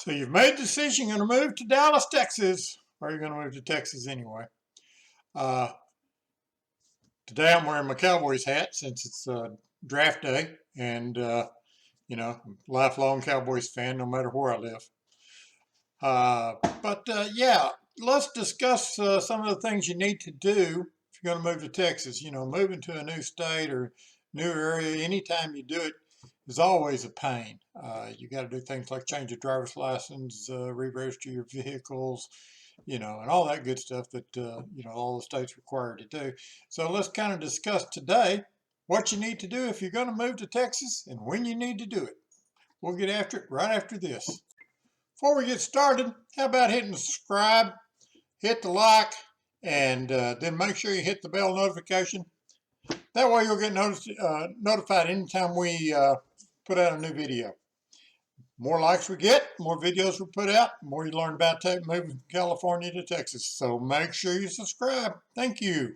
So you've made the decision you're going to move to Dallas, Texas, or you're going to move to Texas anyway. Uh, Today I'm wearing my Cowboys hat since it's draft day, and lifelong Cowboys fan no matter where I live. Yeah, let's discuss some of the things you need to do if you're going to move to Texas. You know, moving to a new state or new area, anytime you do it is always a pain. You got to do things like change your driver's license, re-register your vehicles, and all that good stuff that, all the states require to do. So let's kind of discuss today what you need to do if you're going to move to Texas and when you need to do it. We'll get after it right after this. Before we get started, how about hitting subscribe, hit the like, and then make sure you hit the bell notification. That way you'll get notified anytime we put out a new video. More likes we get, more videos we put out, the more you learn about moving from California to Texas. So make sure you subscribe. Thank you.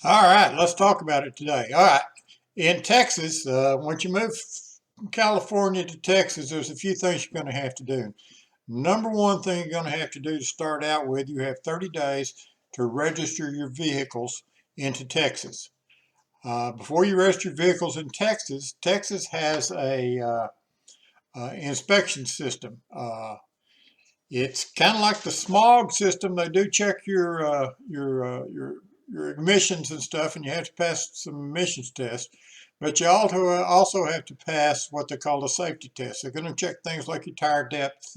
All right, let's talk about it today. All right, in Texas, once you move from California to Texas, there's a few things you're going to have to do. Number one thing you're going to have to do to start out with, you have 30 days to register your vehicles into Texas. Before you register your vehicles in Texas, Texas has a inspection system. It's kind of like the smog system. They do check your emissions and stuff, and you have to pass some emissions tests. But you also have to pass what they call a safety test. They're going to check things like your tire depth,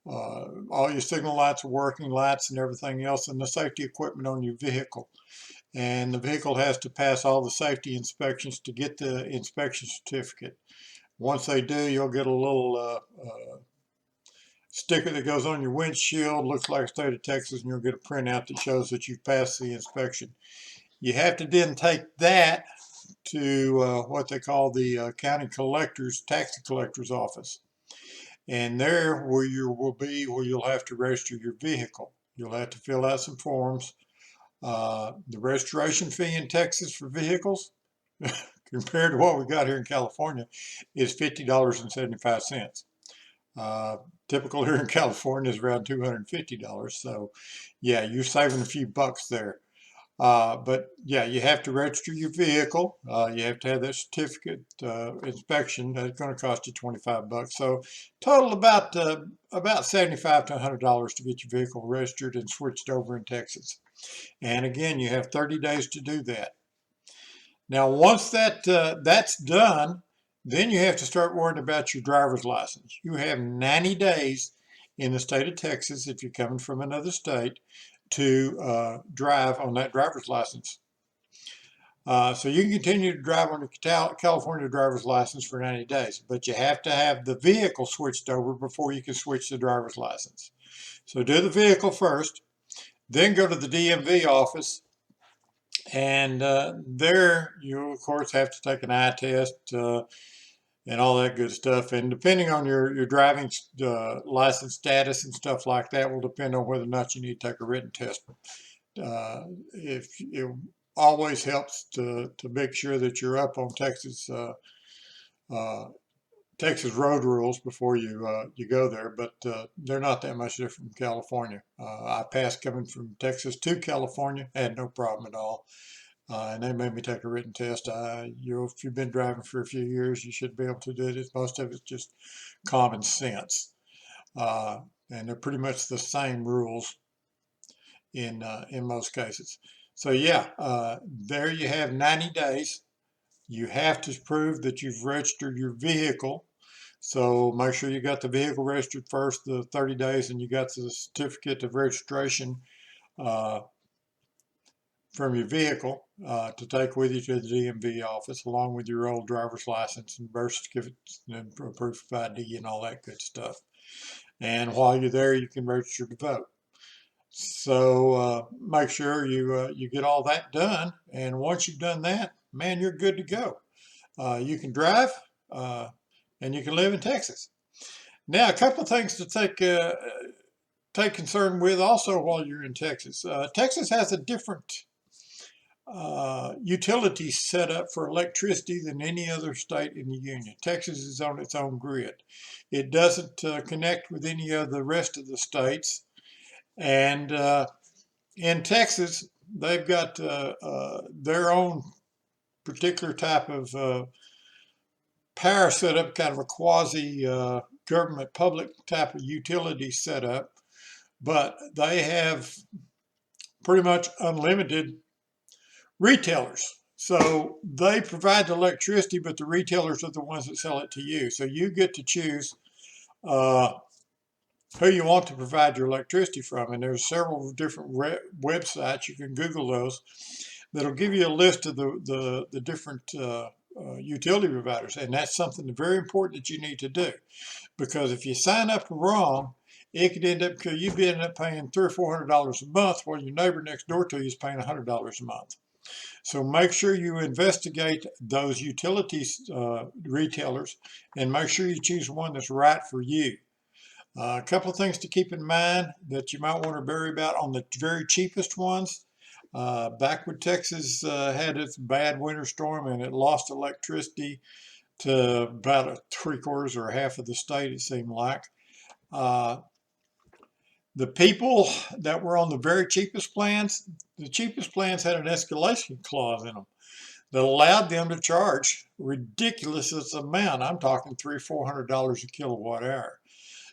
all your signal lights are working, lights and everything else, and the safety equipment on your vehicle. And the vehicle has to pass all the safety inspections to get the inspection certificate. Once they do, you'll get a little sticker that goes on your windshield, looks like the state of Texas, and you'll get a printout that shows that you've passed the inspection. You have to then take that to what they call the county collector's, tax collector's office. And there where you will be, where you'll have to register your vehicle. You'll have to fill out some forms. The registration fee in Texas for vehicles, compared to what we got here in California, is $50.75. Typical here in California is around $250. So yeah, you're saving a few bucks there. But yeah, you have to register your vehicle. You have to have that certificate inspection. That's going to cost you $25. So total about $75 to $100 to get your vehicle registered and switched over in Texas. And again, you have 30 days to do that. Now, once that's done, then you have to start worrying about your driver's license. You have 90 days in the state of Texas, if you're coming from another state, to drive on that driver's license. So you can continue to drive on your California driver's license for 90 days, but you have to have the vehicle switched over before you can switch the driver's license. So do the vehicle first, then go to the DMV office, and there you, of course, have to take an eye test and all that good stuff. And depending on your driving license status and stuff like that will depend on whether or not you need to take a written test. If it always helps to make sure that you're up on Texas road rules before you go there, but they're not that much different from California. I passed coming from Texas to California, had no problem at all. And they made me take a written test. If you've been driving for a few years, you should be able to do it. Most of it's just common sense. And they're pretty much the same rules in most cases. So yeah, there you have 90 days. You have to prove that you've registered your vehicle. So make sure you got the vehicle registered first, the 30 days, and you got the certificate of registration from your vehicle to take with you to the DMV office, along with your old driver's license and birth certificate and proof of ID and all that good stuff. And while you're there, you can register to vote. So make sure you get all that done. And once you've done that, man, you're good to go. You can drive and you can live in Texas. Now, a couple of things to take concern with also while you're in Texas. Texas has a different utilities set up for electricity than any other state in the union. Texas is on its own grid. It doesn't connect with any of the rest of the states. And in Texas, they've got their own particular type of power setup, kind of a quasi government public type of utility setup, but they have pretty much unlimited retailers. So they provide the electricity, but the retailers are the ones that sell it to you. So you get to choose uh, who you want to provide your electricity from. And there's several different websites, you can Google those, that'll give you a list of the different utility providers. And that's something very important that you need to do. Because if you sign up wrong, it could end up, because you'd end up paying $300 or $400 a month, while your neighbor next door to you is paying $100 a month. So make sure you investigate those utilities retailers, and make sure you choose one that's right for you. A couple of things to keep in mind that you might want to worry about on the very cheapest ones. Back when Texas had its bad winter storm and it lost electricity to about 3/4 or half of the state, it seemed like. The people that were on the very cheapest plans, the cheapest plans had an escalation clause in them that allowed them to charge ridiculous amount. I'm talking $300-400 a kilowatt hour.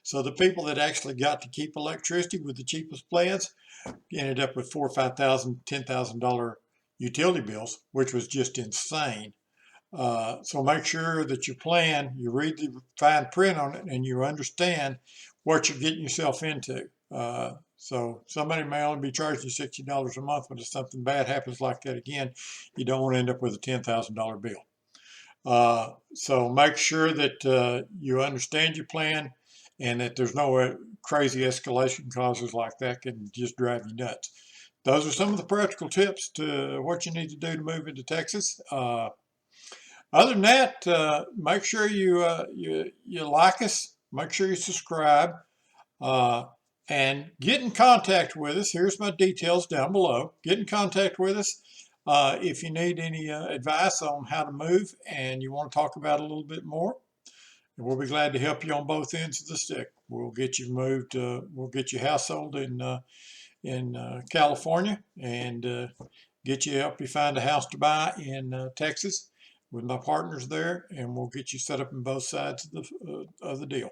So the people that actually got to keep electricity with the cheapest plans ended up with $4,000, $5,000, $10,000 utility bills, which was just insane. So make sure that you plan, you read the fine print on it, and you understand what you're getting yourself into. So somebody may only be charging you $60 a month, but if something bad happens like that again, you don't want to end up with a $10,000 bill. So make sure that you understand your plan, and that there's no crazy escalation clauses like that can just drive you nuts. Those are some of the practical tips to what you need to do to move into Texas. Other than that, make sure you like us. Make sure you subscribe, uh, and get in contact with us. Here's my details down below. Get in contact with us if you need any advice on how to move and you want to talk about it a little bit more. And we'll be glad to help you on both ends of the stick. We'll get you moved. We'll get you household in California, and help you find a house to buy in Texas with my partners there, and we'll get you set up in both sides of the deal.